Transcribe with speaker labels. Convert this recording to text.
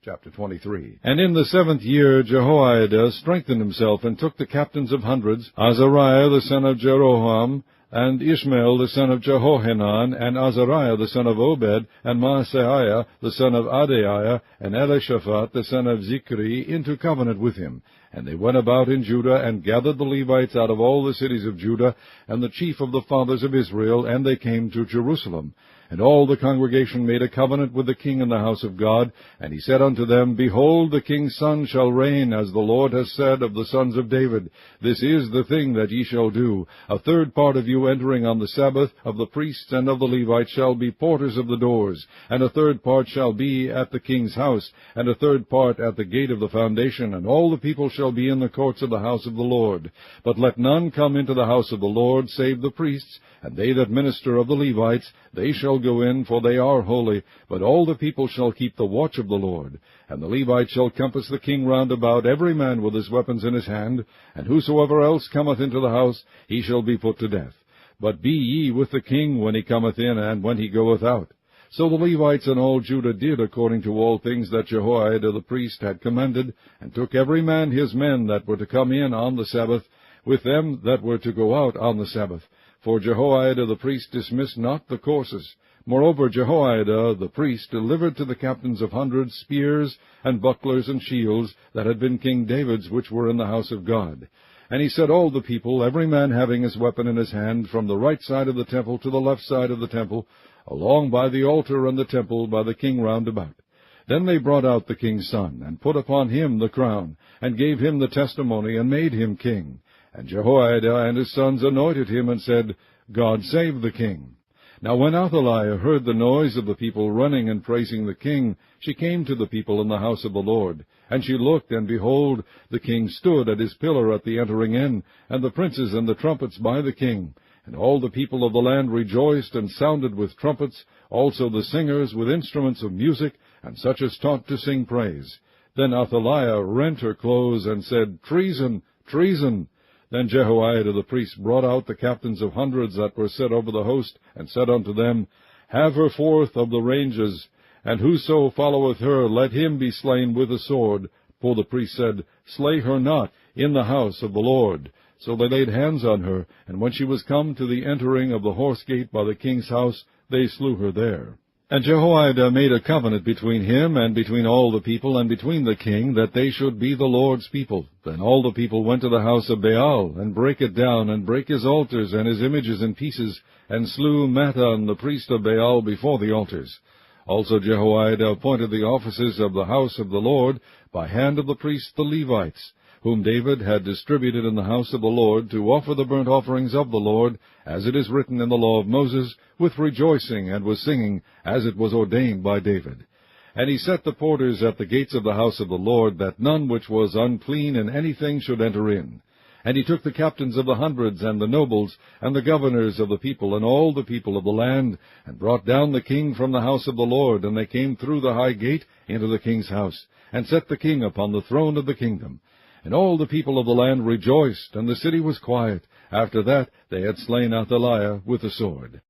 Speaker 1: Chapter 23. And in the 7th year Jehoiada strengthened himself, and took the captains of hundreds, Azariah the son of Jeroham, and Ishmael the son of Jehohanan, and Azariah the son of Obed, and Maaseiah the son of Adaiah, and Elishaphat the son of Zichri, into covenant with him. And they went about in Judah, and gathered the Levites out of all the cities of Judah, and the chief of the fathers of Israel, and they came to Jerusalem. And all the congregation made a covenant with the king in the house of God. And he said unto them, Behold, the king's son shall reign, as the Lord has said of the sons of David. This is the thing that ye shall do. A third part of you entering on the Sabbath, of the priests and of the Levites, shall be porters of the doors. And a third part shall be at the king's house, and a third part at the gate of the foundation. And all the people shall be in the courts of the house of the Lord. But let none come into the house of the Lord, save the priests, and they that minister of the Levites. They shall go in, for they are holy, but all the people shall keep the watch of the Lord. And the Levites shall compass the king round about, every man with his weapons in his hand, and whosoever else cometh into the house, he shall be put to death. But be ye with the king when he cometh in, and when he goeth out. So the Levites and all Judah did according to all things that Jehoiada the priest had commanded, and took every man his men that were to come in on the Sabbath, with them that were to go out on the Sabbath. For Jehoiada the priest dismissed not the courses. Moreover, Jehoiada the priest delivered to the captains of hundreds spears, and bucklers, and shields, that had been King David's, which were in the house of God. And he set all the people, every man having his weapon in his hand, from the right side of the temple to the left side of the temple, along by the altar and the temple, by the king round about. Then they brought out the king's son, and put upon him the crown, and gave him the testimony, and made him king. And Jehoiada and his sons anointed him, and said, God save the king. Now when Athaliah heard the noise of the people running and praising the king, she came to the people in the house of the Lord. And she looked, and behold, the king stood at his pillar at the entering in, and the princes and the trumpets by the king. And all the people of the land rejoiced, and sounded with trumpets, also the singers with instruments of music, and such as taught to sing praise. Then Athaliah rent her clothes, and said, Treason, treason! Then Jehoiada the priest brought out the captains of hundreds that were set over the host, and said unto them, Have her forth of the ranges, and whoso followeth her, let him be slain with a sword. For the priest said, Slay her not in the house of the Lord. So they laid hands on her, and when she was come to the entering of the horse gate by the king's house, they slew her there. And Jehoiada made a covenant between him and between all the people and between the king, that they should be the Lord's people. Then all the people went to the house of Baal, and brake it down, and brake his altars and his images in pieces, and slew Mattan the priest of Baal before the altars. Also Jehoiada appointed the officers of the house of the Lord by hand of the priests the Levites, whom David had distributed in the house of the Lord, to offer the burnt offerings of the Lord, as it is written in the law of Moses, with rejoicing and with singing, as it was ordained by David. And he set the porters at the gates of the house of the Lord, that none which was unclean in anything should enter in. And he took the captains of the hundreds, and the nobles, and the governors of the people, and all the people of the land, and brought down the king from the house of the Lord, and they came through the high gate into the king's house, and set the king upon the throne of the kingdom. And all the people of the land rejoiced, and the city was quiet, after that they had slain Athaliah with the sword.